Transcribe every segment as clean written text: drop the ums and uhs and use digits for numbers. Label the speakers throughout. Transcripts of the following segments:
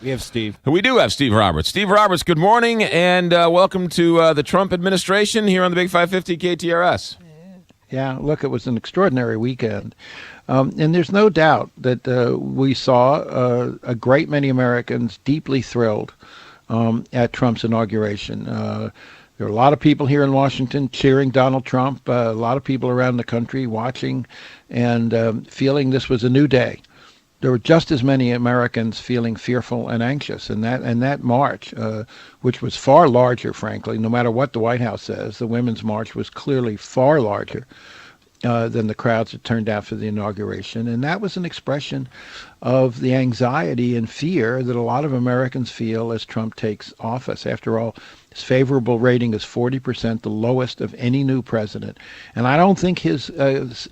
Speaker 1: We have Steve.
Speaker 2: We do have Steve Roberts. Steve Roberts, good morning, and welcome to the Trump administration here on the Big 550 KTRS.
Speaker 3: Yeah, look, it was an extraordinary weekend. And there's no doubt that we saw a great many Americans deeply thrilled at Trump's inauguration. There are a lot of people here in Washington cheering Donald Trump, a lot of people around the country watching and feeling this was a new day. There were just as many Americans feeling fearful and anxious, and that march, which was far larger, frankly, no matter what the White House says, the Women's March was clearly far larger than the crowds that turned out for the inauguration, and that was an expression of the anxiety and fear that a lot of Americans feel as Trump takes office. After all, his favorable rating is 40%, the lowest of any new president, and I don't think his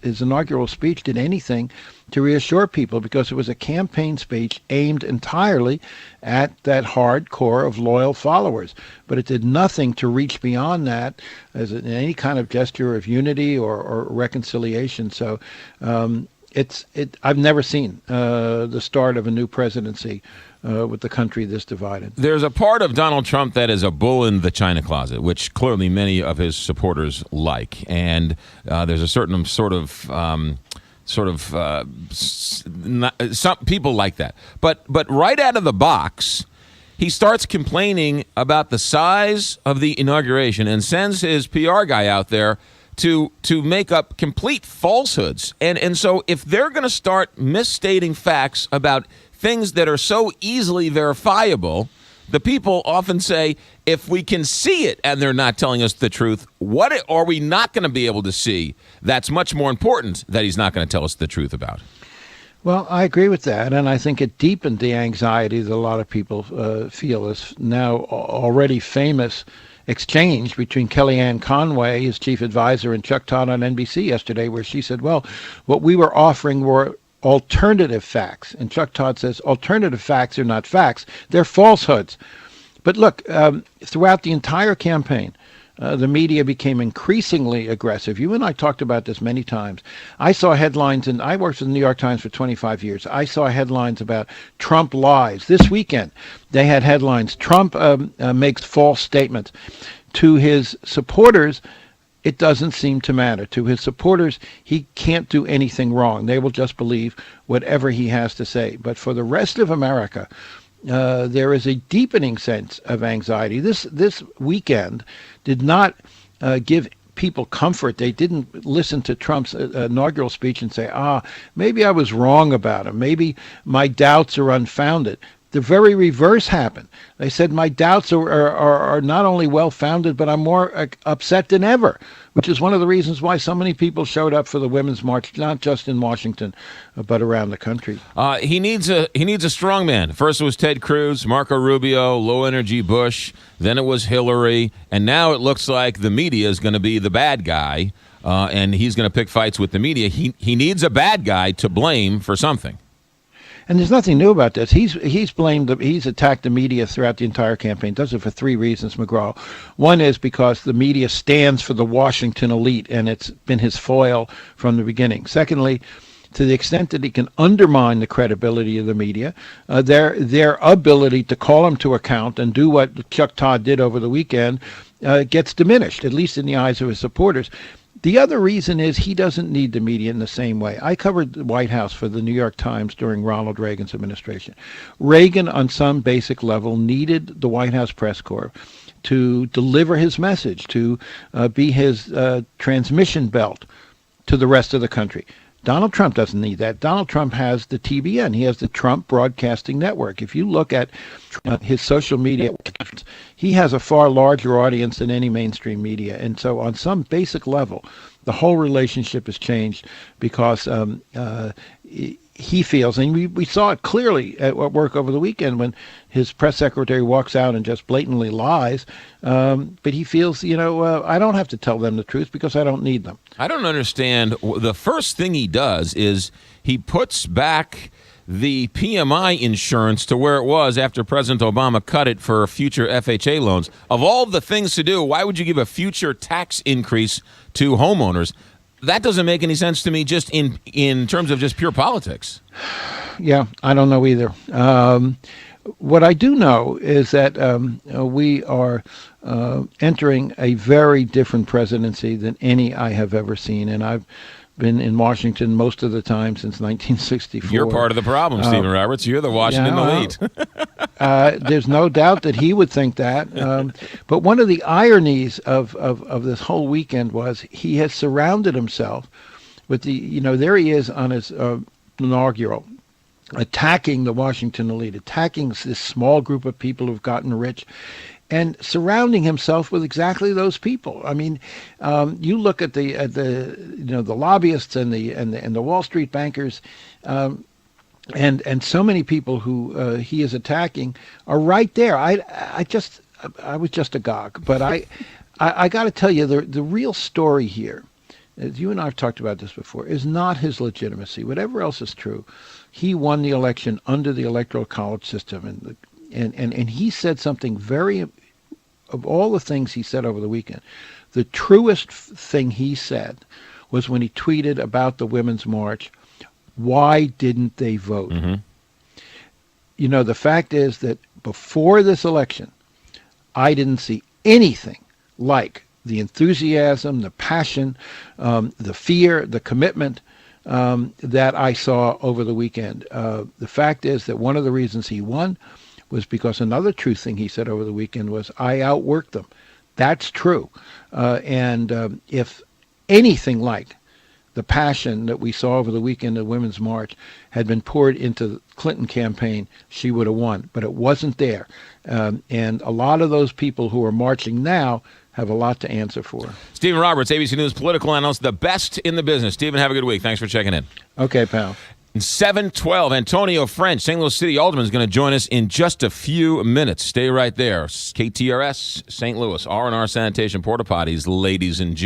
Speaker 3: inaugural speech did anything to reassure people, because it was a campaign speech aimed entirely at that hard core of loyal followers. But it did nothing to reach beyond that as any kind of gesture of unity or reconciliation. So I've never seen the start of a new presidency with the country this divided.
Speaker 2: There's a part of Donald Trump that is a bull in the china closet, which clearly many of his supporters like. And there's a certain some people like that, but right out of the box, he starts complaining about the size of the inauguration and sends his PR guy out there to make up complete falsehoods. And so if they're going to start misstating facts about things that are so easily verifiable, the people often say, if we can see it and they're not telling us the truth, what are we not going to be able to see? That's much more important that he's not going to tell us the truth about.
Speaker 3: Well, I agree with that, and I think it deepened the anxiety that a lot of people feel. This now already famous exchange between Kellyanne Conway, his chief advisor, and Chuck Todd on NBC yesterday, where she said, well, what we were offering were alternative facts. And Chuck Todd says, alternative facts are not facts, they're falsehoods. But look, throughout the entire campaign, the media became increasingly aggressive. You and I talked about this many times. I saw headlines, and I worked for the New York Times for 25 years. I saw headlines about Trump lies. This weekend, they had headlines, Trump makes false statements. To his supporters, it doesn't seem to matter. To his supporters, he can't do anything wrong. They will just believe whatever he has to say. But for the rest of America, there is a deepening sense of anxiety. This weekend did not give people comfort. They didn't listen to Trump's inaugural speech and say, maybe I was wrong about him. Maybe my doubts are unfounded. The very reverse happened. They said, my doubts are not only well-founded, but I'm more upset than ever, which is one of the reasons why so many people showed up for the Women's March, not just in Washington, but around the country.
Speaker 2: He needs a strong man. First it was Ted Cruz, Marco Rubio, low-energy Bush. Then it was Hillary. And now it looks like the media is going to be the bad guy, and he's going to pick fights with the media. He needs a bad guy to blame for something.
Speaker 3: And there's nothing new about this. He's attacked the media throughout the entire campaign. Does it for three reasons, McGraw. One is because the media stands for the Washington elite, and it's been his foil from the beginning. Secondly, to the extent that he can undermine the credibility of the media, their ability to call him to account and do what Chuck Todd did over the weekend gets diminished, at least in the eyes of his supporters. The other reason is he doesn't need the media in the same way. I covered the White House for the New York Times during Ronald Reagan's administration. Reagan, on some basic level, needed the White House press corps to deliver his message, to be his transmission belt to the rest of the country. Donald Trump doesn't need that. Donald Trump has the TBN. He has the Trump Broadcasting Network. If you look at his social media, he has a far larger audience than any mainstream media. And so on some basic level, the whole relationship has changed because he feels, and we saw it clearly at work over the weekend when his press secretary walks out and just blatantly lies, but he feels, I don't have to tell them the truth because I don't need them.
Speaker 2: I don't understand. The first thing he does is he puts back the PMI insurance to where it was after President Obama cut it for future FHA loans. Of all the things to do, why would you give a future tax increase to homeowners? That doesn't make any sense to me just in terms of just pure politics.
Speaker 3: Yeah, I don't know either. What I do know is that we are entering a very different presidency than any I have ever seen, and I've been in Washington most of the time since 1964.
Speaker 2: You're part of the problem, Stephen Roberts. You're the Washington elite.
Speaker 3: There's no doubt that he would think that. But one of the ironies of this whole weekend was he has surrounded himself with there he is on his inaugural, attacking the Washington elite, attacking this small group of people who've gotten rich, and surrounding himself with exactly those people. I mean, you look at the lobbyists and the Wall Street bankers, and so many people who he is attacking are right there. I was just agog, but I got to tell you the real story here, as you and I have talked about this before, is not his legitimacy. Whatever else is true, he won the election under the Electoral College system, and he said something of all the things he said over the weekend, the truest thing he said was when he tweeted about the Women's March, why didn't they vote? Mm-hmm. The fact is that before this election, I didn't see anything like the enthusiasm, the passion, the fear, the commitment that I saw over the weekend. The fact is that one of the reasons he won was because another true thing he said over the weekend was, I outworked them. That's true. And if anything like the passion that we saw over the weekend of the Women's March had been poured into the Clinton campaign, she would have won. But it wasn't there. And a lot of those people who are marching now have a lot to answer for.
Speaker 2: Stephen Roberts, ABC News political analyst, the best in the business. Stephen, have a good week. Thanks for checking in.
Speaker 3: Okay, pal.
Speaker 2: 7:12, Antonio French, St. Louis City Alderman, is going to join us in just a few minutes. Stay right there. KTRS, St. Louis, R&R Sanitation Porta Potties, ladies and gentlemen.